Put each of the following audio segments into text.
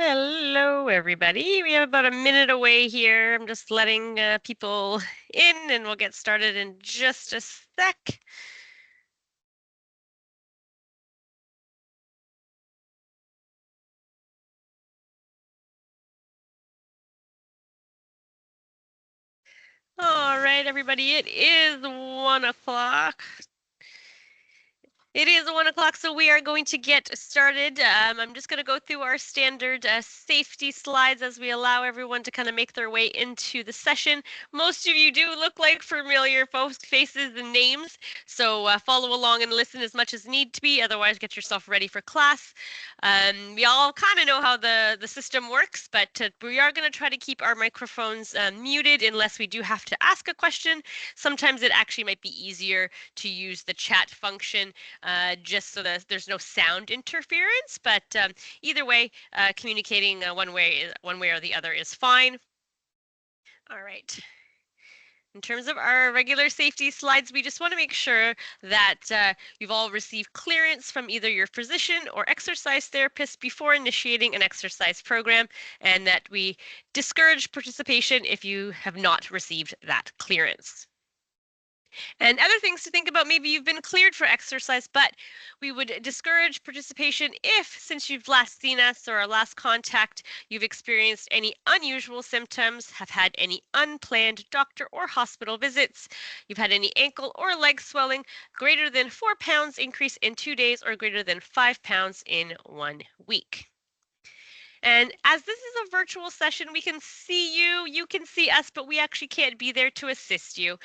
Hello, everybody. We have about a minute away here. I'm just letting people in, and we'll get started in just a sec. All right, everybody, it is 1 o'clock. It is 1 o'clock, so we are going to get started. I'm just going to go through our standard safety slides as we allow everyone to kind of make their way into the session. Most of you do look like familiar faces and names, so follow along and listen as much as need to be. Otherwise, get yourself ready for class. We all kind of know how the system works, but we are going to try to keep our microphones muted unless we do have to ask a question. Sometimes it actually might be easier to use the chat function just so that there's no sound interference. But either way, communicating one way or the other is fine. All right. In terms of our regular safety slides, we just want to make sure that you've all received clearance from either your physician or exercise therapist before initiating an exercise program, and that we discourage participation if you have not received that clearance. And other things to think about, maybe you've been cleared for exercise, but we would discourage participation if, since you've last seen us or our last contact, you've experienced any unusual symptoms, have had any unplanned doctor or hospital visits, you've had any ankle or leg swelling, greater than 4 pounds increase in 2 days, or greater than 5 pounds in 1 week. And as this is a virtual session, we can see you, you can see us, but we actually can't be there to assist you.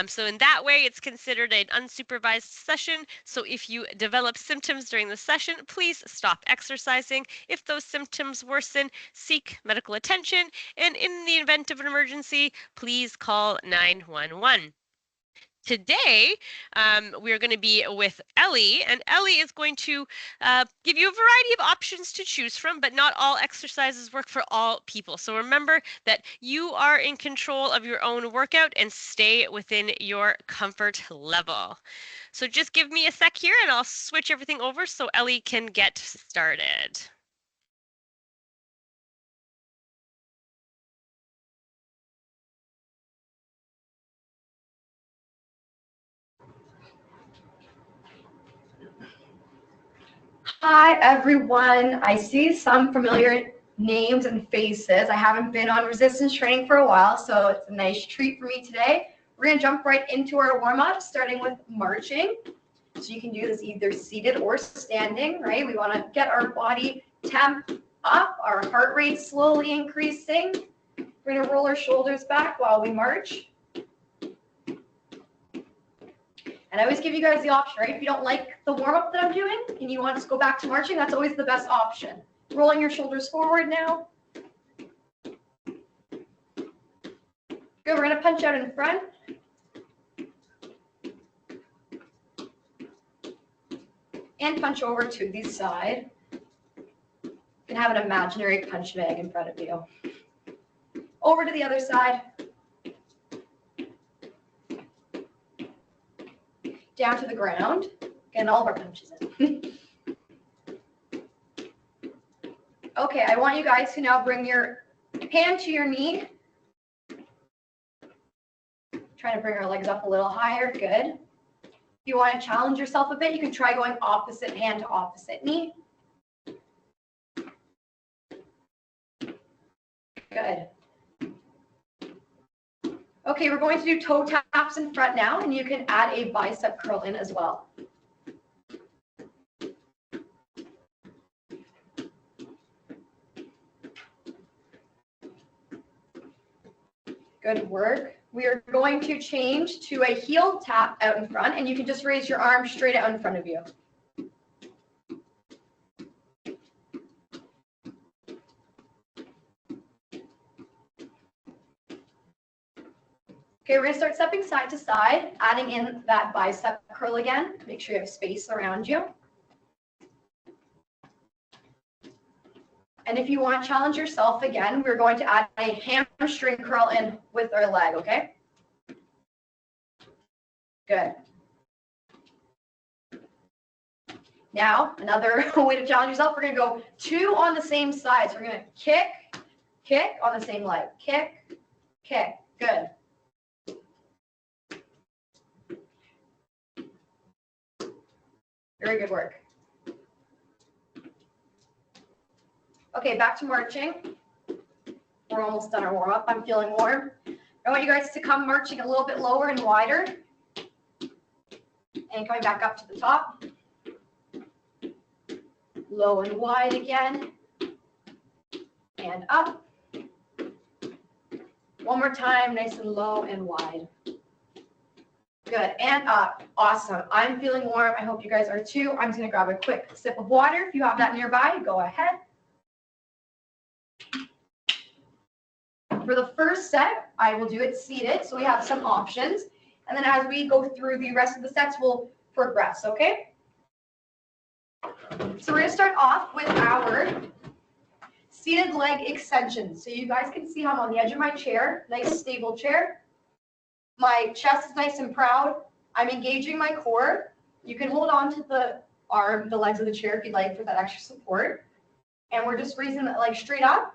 So in that way, it's considered an unsupervised session. So if you develop symptoms during the session, please stop exercising. If those symptoms worsen, seek medical attention. And in the event of an emergency, please call 911. Today, we're going to be with Ellie, and Ellie is going to give you a variety of options to choose from, but not all exercises work for all people. So remember that you are in control of your own workout and stay within your comfort level. So just give me a sec here and I'll switch everything over so Ellie can get started. Hi, everyone. I see some familiar names and faces. I haven't been on resistance training for a while, so it's a nice treat for me today. We're going to jump right into our warm-up, starting with marching. So you can do this either seated or standing, right? We want to get our body temp up, our heart rate slowly increasing. We're going to roll our shoulders back while we march. And I always give you guys the option, right? If you don't like the warm-up that I'm doing and you want to go back to marching, that's always the best option. Rolling your shoulders forward now. Good, we're going to punch out in front. And punch over to the side. You can have an imaginary punch bag in front of you. Over to the other side. Down to the ground. Getting all of our punches in. Okay, I want you guys to now bring your hand to your knee. Trying to bring our legs up a little higher. Good. If you want to challenge yourself a bit, you can try going opposite hand to opposite knee. Good. Okay, we're going to do toe taps in front now, and you can add a bicep curl in as well. Good work. We are going to change to a heel tap out in front, and you can just raise your arm straight out in front of you. Okay, we're going to start stepping side to side, adding in that bicep curl again. Make sure you have space around you. And if you want to challenge yourself again, we're going to add a hamstring curl in with our leg, okay? Good. Now, another way to challenge yourself, we're going to go 2 on the same side. So we're going to kick, kick on the same leg. Kick, kick. Good. Very good work. Okay, back to marching. We're almost done our warm-up. I'm feeling warm. I want you guys to come marching a little bit lower and wider. And coming back up to the top. Low and wide again. And up. One more time, nice and low and wide. Good, and up. Awesome. I'm feeling warm. I hope you guys are too. I'm just going to grab a quick sip of water. If you have that nearby, go ahead. For the first set, I will do it seated, so we have some options. And then as we go through the rest of the sets, we'll progress, okay? So we're going to start off with our seated leg extensions. So you guys can see how I'm on the edge of my chair, nice stable chair. My chest is nice and proud. I'm engaging my core. You can hold on to the legs of the chair if you'd like for that extra support. And we're just raising the leg straight up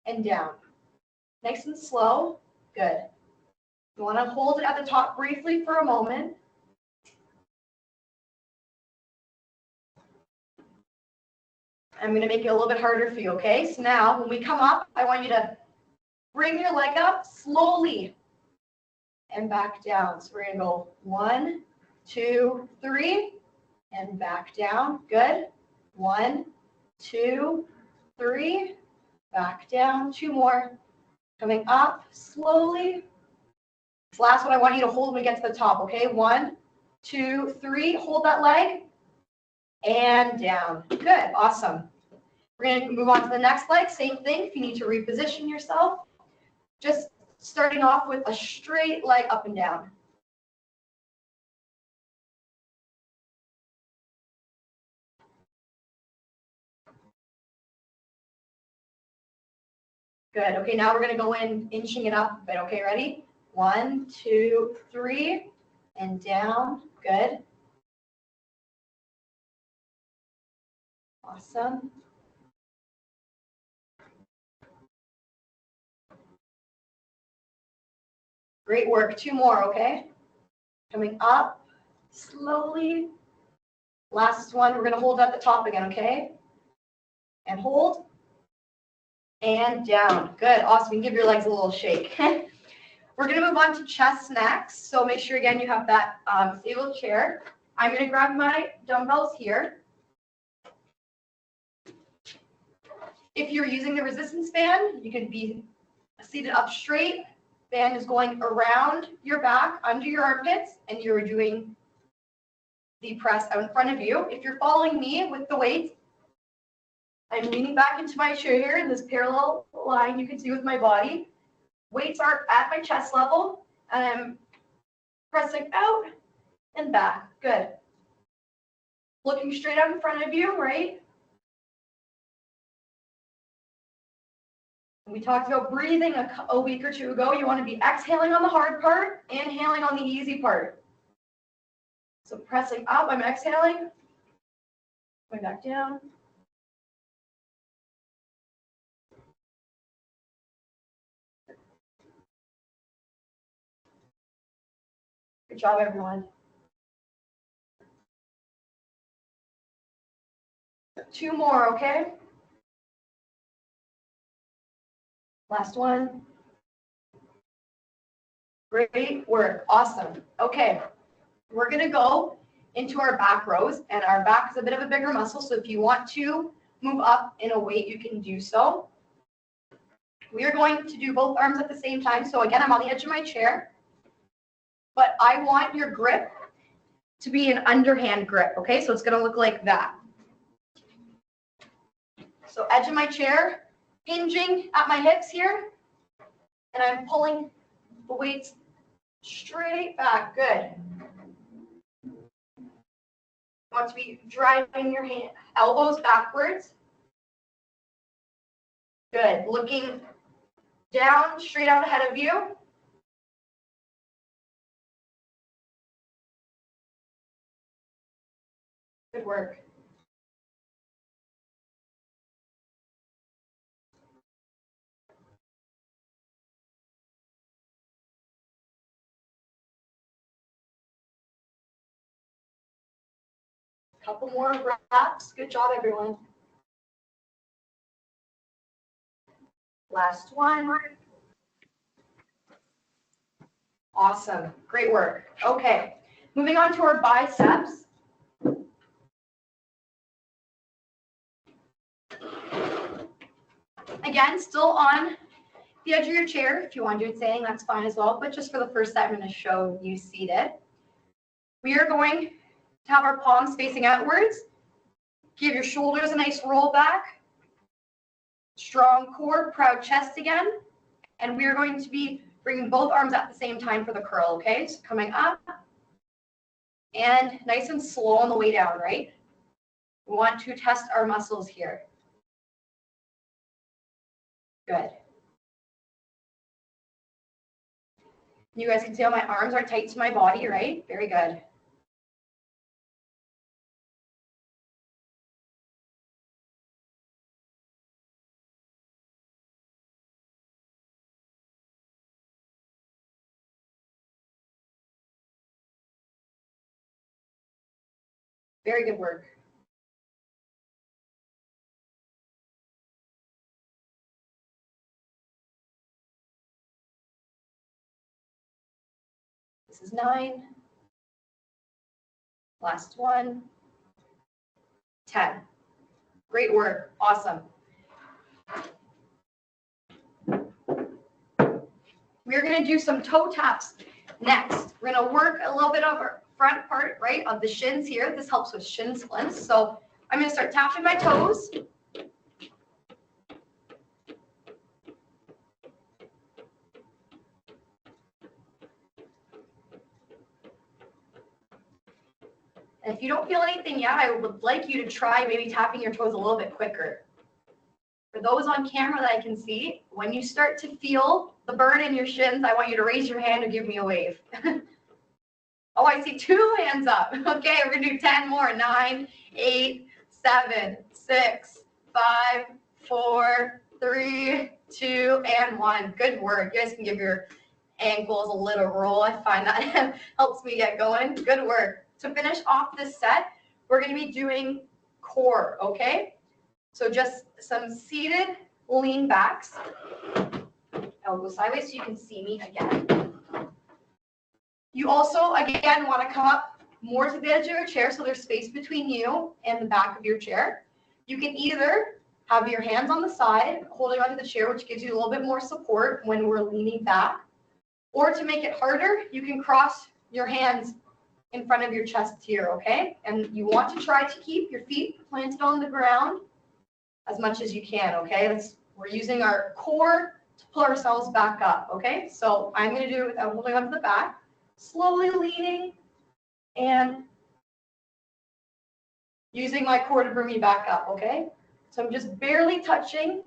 and down. Nice and slow. Good. You want to hold it at the top briefly for a moment. I'm going to make it a little bit harder for you, okay? So now when we come up, I want you to bring your leg up slowly and back down. So we're going to go 1, 2, 3, and back down. Good. 1, 2, 3, back down. 2 more. Coming up slowly. This last one, I want you to hold when we get to the top, okay? 1, 2, 3. Hold that leg. And down. Good. Awesome. We're going to move on to the next leg. Same thing. If you need to reposition yourself, just starting off with a straight leg up and down. Good. Okay, now we're going to go in, inching it up a bit. Okay, ready? 1, 2, 3, and down. Good. Awesome. Great work. 2 more, okay? Coming up slowly. Last one, we're going to hold at the top again, okay? And hold. And down. Good. Awesome. You can give your legs a little shake. We're going to move on to chest next. So make sure, again, you have that stable chair. I'm going to grab my dumbbells here. If you're using the resistance band, you can be seated up straight. Band is going around your back, under your armpits, and you're doing the press out in front of you. If you're following me with the weights, I'm leaning back into my chair here in this parallel line you can see with my body. Weights are at my chest level, and I'm pressing out and back. Good. Looking straight out in front of you, right? We talked about breathing a week or 2 ago. You want to be exhaling on the hard part, inhaling on the easy part. So pressing up, I'm exhaling, going back down. Good job, everyone. 2 more, okay? Last one. Great work. Awesome. Okay. We're going to go into our back rows, and our back is a bit of a bigger muscle, so if you want to move up in a weight, you can do so. We are going to do both arms at the same time. So again, I'm on the edge of my chair, but I want your grip to be an underhand grip, okay? So it's going to look like that. So edge of my chair, hinging at my hips here, and I'm pulling the weights straight back. Good. You want to be driving your elbows backwards. Good. Looking down, straight out ahead of you. Good work. Couple more reps. Good job, everyone. Last one. Awesome. Great work. Okay. Moving on to our biceps. Again, still on the edge of your chair. If you want to do it standing, that's fine as well. But just for the first set, I'm going to show you seated. We are going to have our palms facing outwards. Give your shoulders a nice roll back. Strong core, proud chest again. And we are going to be bringing both arms at the same time for the curl, okay? So coming up and nice and slow on the way down, right? We want to test our muscles here. Good. You guys can see how my arms are tight to my body, right? Very good. Very good work. This is 9. Last one. 10. Great work. Awesome. We're going to do some toe taps next. We're going to work a little bit of our front part, right, of the shins here. This helps with shin splints. So I'm going to start tapping my toes. And if you don't feel anything yet, I would like you to try maybe tapping your toes a little bit quicker. For those on camera that I can see, when you start to feel the burn in your shins, I want you to raise your hand or give me a wave. Oh, I see 2 hands up. Okay, we're going to do 10 more. 9, 8, 7, 6, 5, 4, 3, 2, and 1. Good work. You guys can give your ankles a little roll. I find that helps me get going. Good work. To finish off this set, we're going to be doing core, okay? So just some seated lean backs. I'll go sideways so you can see me again. You also, again, want to come up more to the edge of your chair so there's space between you and the back of your chair. You can either have your hands on the side, holding onto the chair, which gives you a little bit more support when we're leaning back. Or to make it harder, you can cross your hands in front of your chest here, okay? And you want to try to keep your feet planted on the ground as much as you can, okay? We're using our core to pull ourselves back up, okay? So I'm going to do it without holding onto the back, slowly leaning and using my core to bring me back up, okay? So I'm just barely touching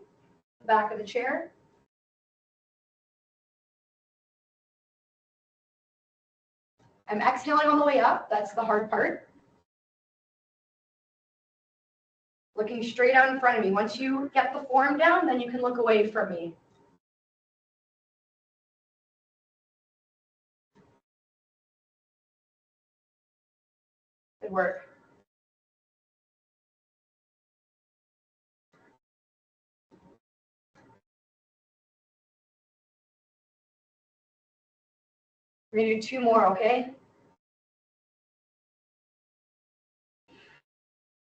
the back of the chair. I'm exhaling on the way up. That's the hard part. Looking straight out in front of me. Once you get the form down, then you can look away from me. Good work. We're going to do 2 more, okay?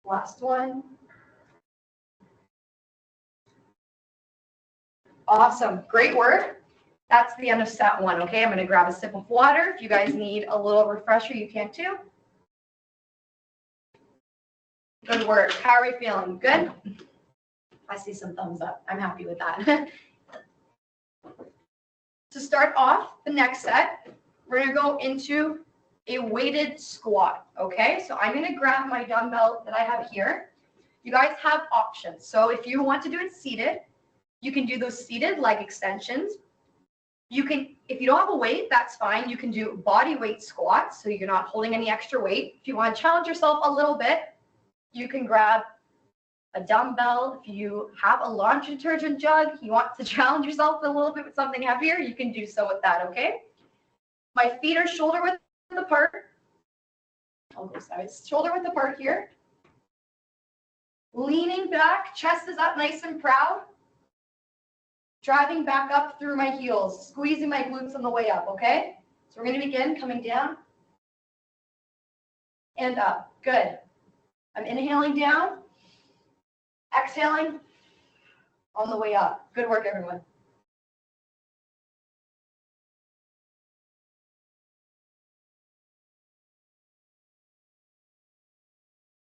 Last one. Awesome. Great work. That's the end of set 1, okay? I'm going to grab a sip of water. If you guys need a little refresher, you can too. Good work. How are we feeling? Good? I see some thumbs up. I'm happy with that. To start off the next set, we're going to go into a weighted squat, okay? So I'm going to grab my dumbbell that I have here. You guys have options. So if you want to do it seated, you can do those seated leg extensions. You can, if you don't have a weight, that's fine. You can do body weight squats, so you're not holding any extra weight. If you want to challenge yourself a little bit, you can grab a dumbbell. If you have a laundry detergent jug, you want to challenge yourself a little bit with something heavier, you can do so with that, okay? My feet are shoulder width apart. I'll go sideways. Shoulder width apart here. Leaning back, chest is up nice and proud. Driving back up through my heels, squeezing my glutes on the way up, okay? So we're going to begin coming down and up. Good. I'm inhaling down, exhaling on the way up. Good work, everyone.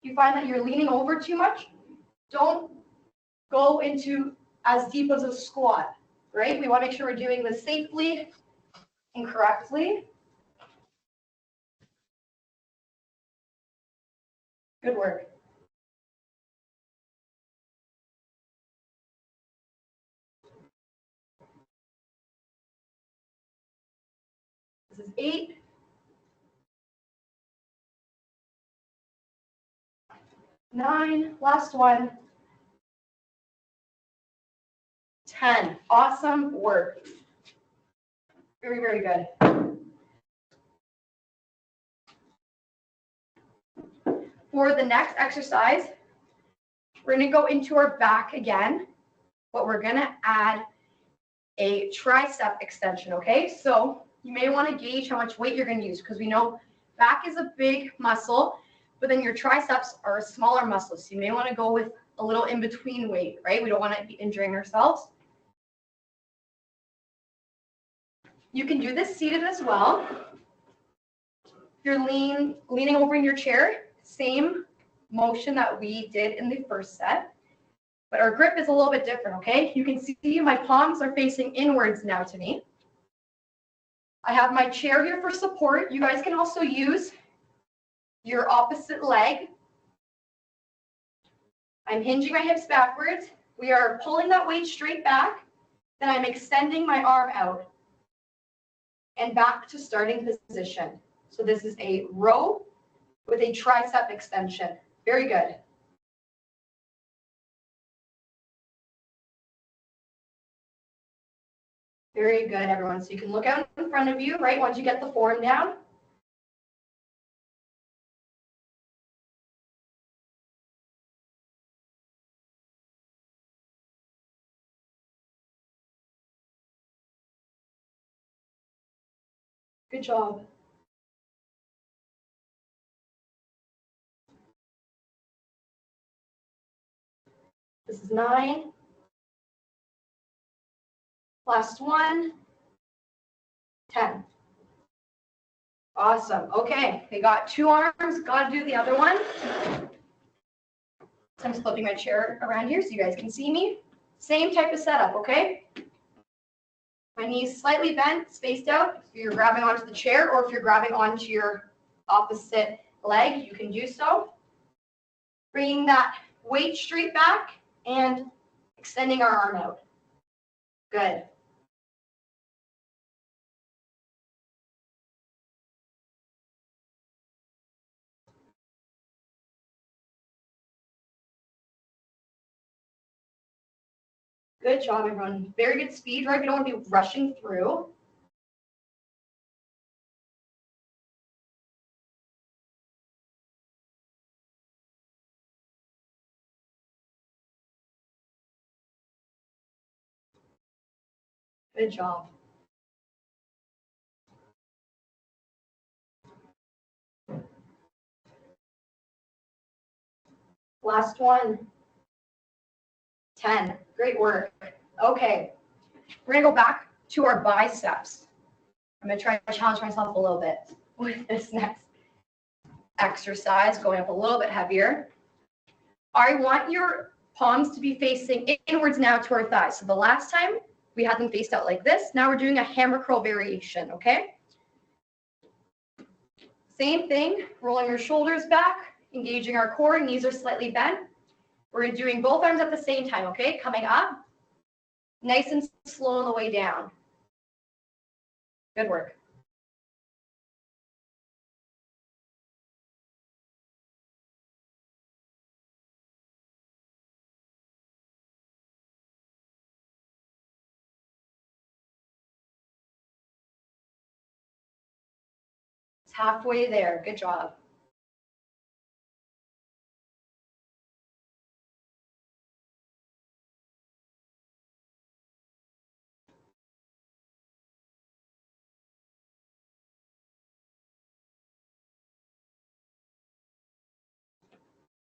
If you find that you're leaning over too much, don't go into as deep as a squat, right? We want to make sure we're doing this safely and correctly. Good work. This is 8. 9, last one. 10. Awesome work. Very, very good. For the next exercise, we're going to go into our back again, but we're going to add a tricep extension, okay? So you may want to gauge how much weight you're going to use because we know back is a big muscle, but then your triceps are a smaller muscle. So you may want to go with a little in-between weight, right? We don't want to be injuring ourselves. You can do this seated as well. You're leaning over in your chair, same motion that we did in the first set, but our grip is a little bit different, okay? You can see my palms are facing inwards now to me. I have my chair here for support. You guys can also use your opposite leg. I'm hinging my hips backwards. We are pulling that weight straight back. Then I'm extending my arm out and back to starting position. So this is a row with a tricep extension. Very good. Very good, everyone. So you can look out in front of you, right, once you get the form down. Good job. This is 9. Last one. 10. Awesome. Okay, we got 2 arms. Got to do the other one. So I'm just flipping my chair around here so you guys can see me. Same type of setup, okay? My knees slightly bent, spaced out. If you're grabbing onto the chair or if you're grabbing onto your opposite leg, you can do so. Bringing that weight straight back and extending our arm out. Good. Good job, everyone. Very good speed, right? We don't want to be rushing through. Good job. Last one. 10. Great work. Okay. We're going to go back to our biceps. I'm going to try to challenge myself a little bit with this next exercise, going up a little bit heavier. I want your palms to be facing inwards now to our thighs. So the last time we had them faced out like this. Now we're doing a hammer curl variation, okay? Same thing, rolling your shoulders back, engaging our core, knees are slightly bent. We're doing both arms at the same time, okay? Coming up, nice and slow on the way down. Good work. It's halfway there. Good job.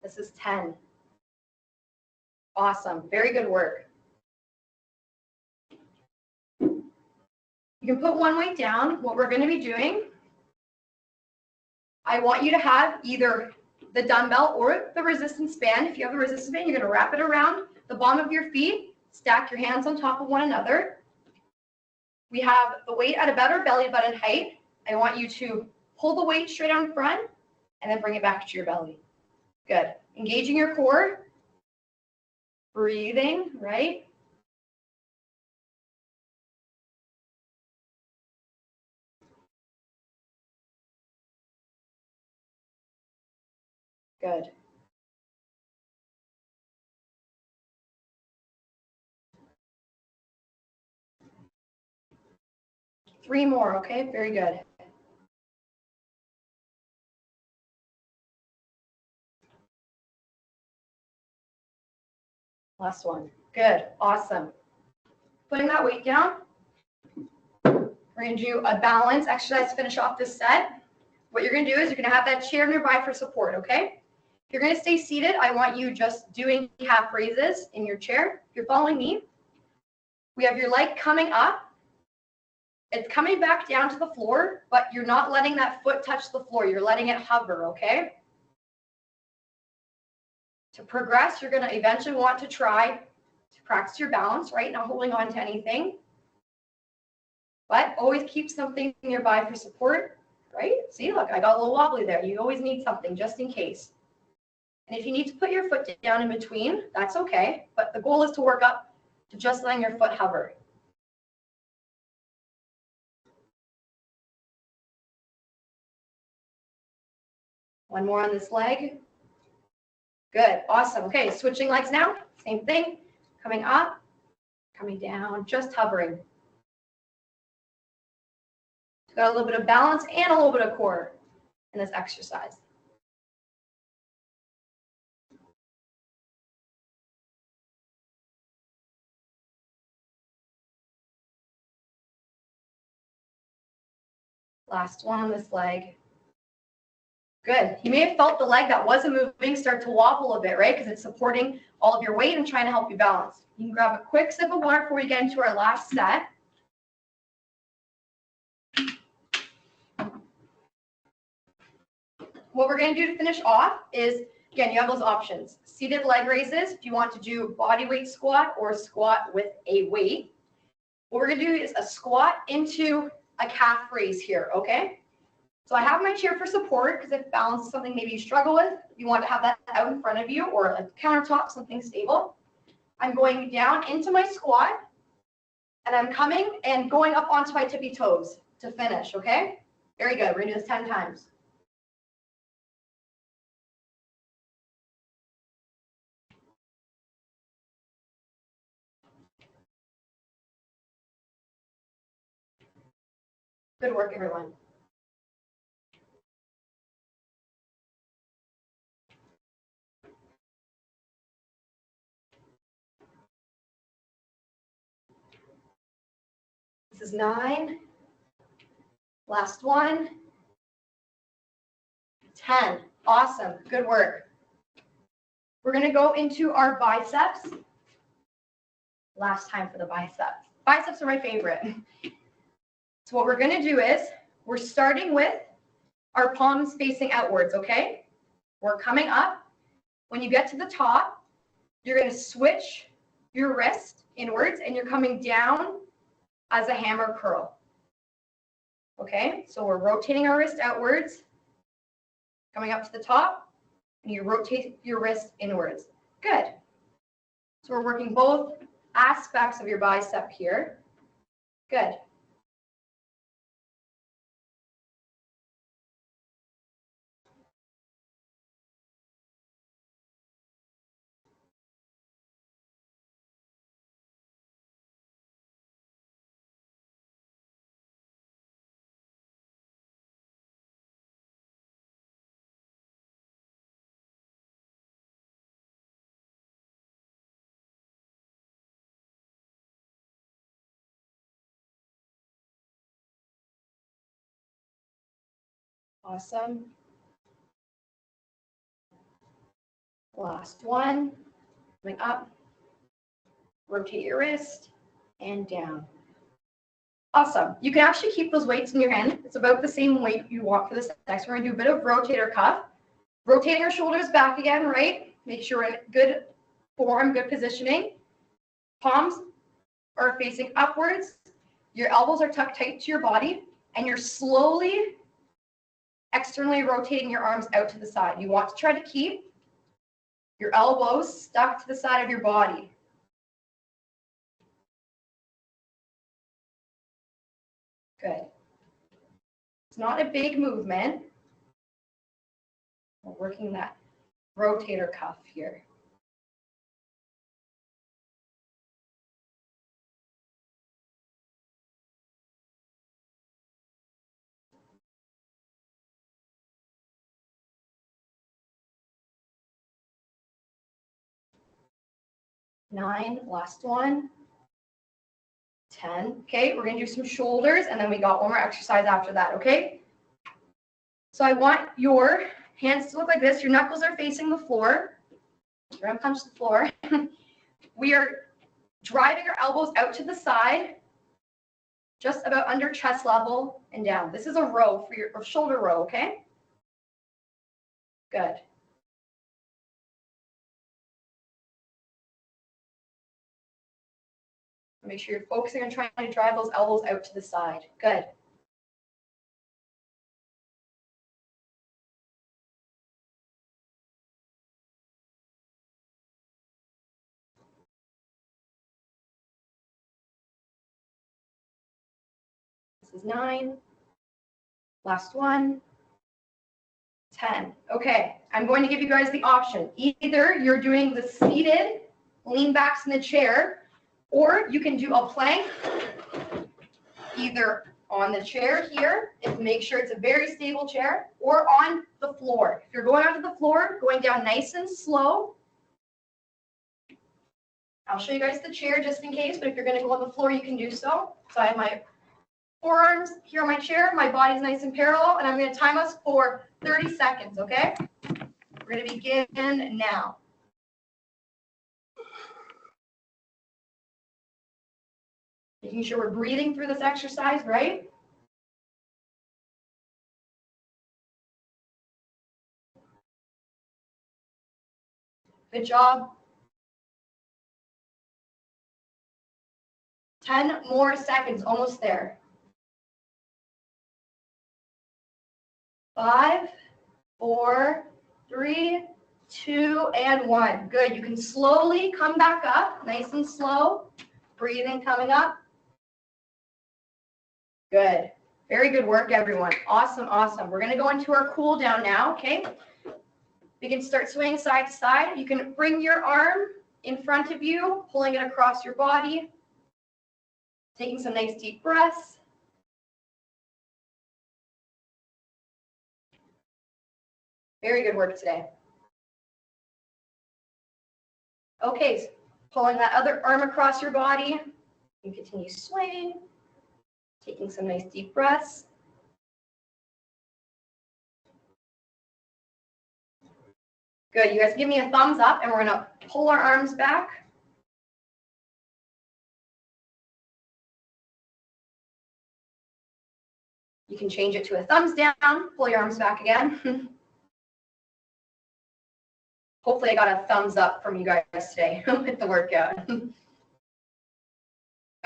This is 10. Awesome. Very good work. You can put one weight down. What we're going to be doing, I want you to have either the dumbbell or the resistance band. If you have the resistance band, you're going to wrap it around the bottom of your feet, stack your hands on top of one another. We have the weight at about our belly button height. I want you to pull the weight straight out in front and then bring it back to your belly. Good. Engaging your core. Breathing, right? Good. Three more, okay? Very good. Last one. Good. Awesome. Putting that weight down. We're going to do a balance exercise to finish off this set. What you're going to do is you're going to have that chair nearby for support, okay? If you're going to stay seated, I want you just doing half raises in your chair. If you're following me, we have your leg coming up. It's coming back down to the floor, but you're not letting that foot touch the floor. You're letting it hover, okay? To progress, you're going to eventually want to try to practice your balance, right? Not holding on to anything. But always keep something nearby for support, right? See, look, I got a little wobbly there. You always need something just in case. And if you need to put your foot down in between, that's okay. But the goal is to work up to just letting your foot hover. One more on this leg. Good, awesome. Okay, switching legs now. Same thing, coming up, coming down, just hovering. Got a little bit of balance and a little bit of core in this exercise. Last one on this leg. Good. You may have felt the leg that wasn't moving start to wobble a bit, right? Because it's supporting all of your weight and trying to help you balance. You can grab a quick sip of water before we get into our last set. What we're going to do to finish off is, again, you have those options. Seated leg raises, if you want to do body weight squat or squat with a weight. What we're going to do is a squat into a calf raise here, okay? So I have my chair for support because if balance is something maybe you struggle with, you want to have that out in front of you or a countertop, something stable. I'm going down into my squat and I'm coming and going up onto my tippy toes to finish, okay? Very good. We're going to do this 10 times. Good work, everyone. This is 9. Last one. 10. Awesome. Good work. We're going to go into our biceps. Last time for the biceps. Biceps are my favorite. So what we're going to do is we're starting with our palms facing outwards, okay? We're coming up. When you get to the top, you're going to switch your wrist inwards and you're coming down as a hammer curl. Okay, so we're rotating our wrist outwards, coming up to the top, and you rotate your wrist inwards. Good. So we're working both aspects of your bicep here. Good. Awesome. Last one. Coming up. Rotate your wrist and down. Awesome. You can actually keep those weights in your hand. It's about the same weight you want for this next. We're going to do a bit of rotator cuff. Rotating our shoulders back again, right? Make sure we're in good form, good positioning. Palms are facing upwards. Your elbows are tucked tight to your body, and you're slowly externally rotating your arms out to the side. You want to try to keep your elbows stuck to the side of your body. Good. It's not a big movement. We're working that rotator cuff here. Nine, last one. 10. Okay, we're going to do some shoulders, and then we got one more exercise after that, okay? So I want your hands to look like this. Your knuckles are facing the floor. You're going to punch the floor. We are driving our elbows out to the side, just about under chest level and down. This is a row for your shoulder row, okay? Good. Make sure you're focusing on trying to drive those elbows out to the side. Good. This is 9. Last one. 10. Okay, I'm going to give you guys the option. Either you're doing the seated lean backs in the chair, or you can do a plank either on the chair here, if make sure it's a very stable chair, or on the floor. If you're going onto the floor, going down nice and slow. I'll show you guys the chair just in case, but if you're going to go on the floor, you can do so. So I have my forearms here on my chair, my body's nice and parallel, and I'm going to time us for 30 seconds, okay? We're going to begin now. Making sure we're breathing through this exercise, right? Good job. 10 more seconds, almost there. 5, 4, 3, 2, and 1. Good. You can slowly come back up, nice and slow. Breathing coming up. Good. Very good work, everyone. Awesome, awesome. We're going to go into our cool down now, okay? We can start swaying side to side. You can bring your arm in front of you, pulling it across your body. Taking some nice deep breaths. Very good work today. Okay, so pulling that other arm across your body. You can continue swaying. Taking some nice deep breaths. Good. You guys give me a thumbs up, and we're going to pull our arms back. You can change it to a thumbs down. Pull your arms back again. Hopefully I got a thumbs up from you guys today with the workout.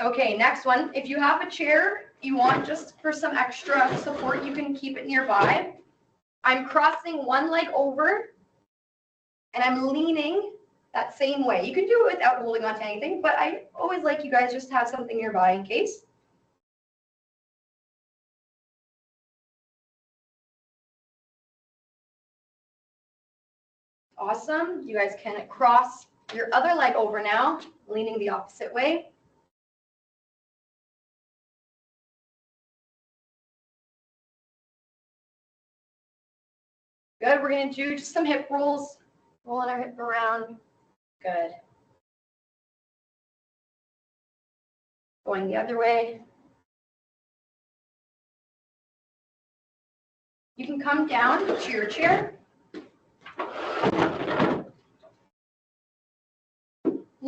Okay, next one. If you have a chair you want just for some extra support, you can keep it nearby. I'm crossing one leg over and I'm leaning that same way. You can do it without holding on to anything, but I always like you guys just to have something nearby in case. Awesome. You guys can cross your other leg over now, leaning the opposite way. Good. We're going to do just some hip rolls, rolling our hip around. Good. Going the other way. You can come down to your chair.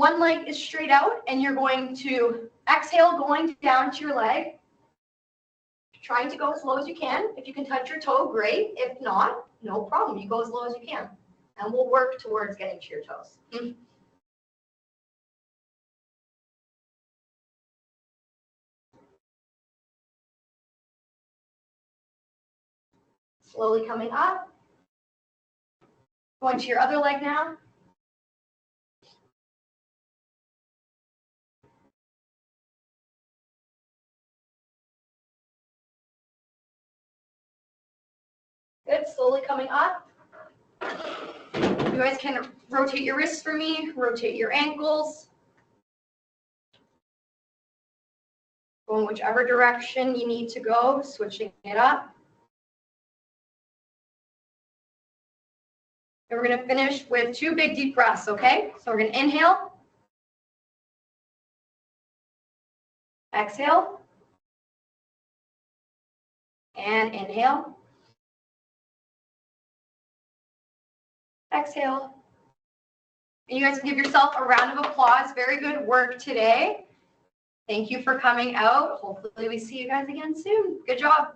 one leg is straight out, and you're going to exhale, going down to your leg, trying to go as low as you can. If you can touch your toe, great. If not, no problem. You go as low as you can, and we'll work towards getting to your toes. Slowly coming up. Going to your other leg now. Good, slowly coming up. You guys can rotate your wrists for me, rotate your ankles. Go in whichever direction you need to go, switching it up. And we're gonna finish with 2 big deep breaths, okay? So we're gonna inhale. Exhale. And inhale. Exhale. And you guys can give yourself a round of applause. Very good work today. Thank you for coming out. Hopefully we see you guys again soon. Good job.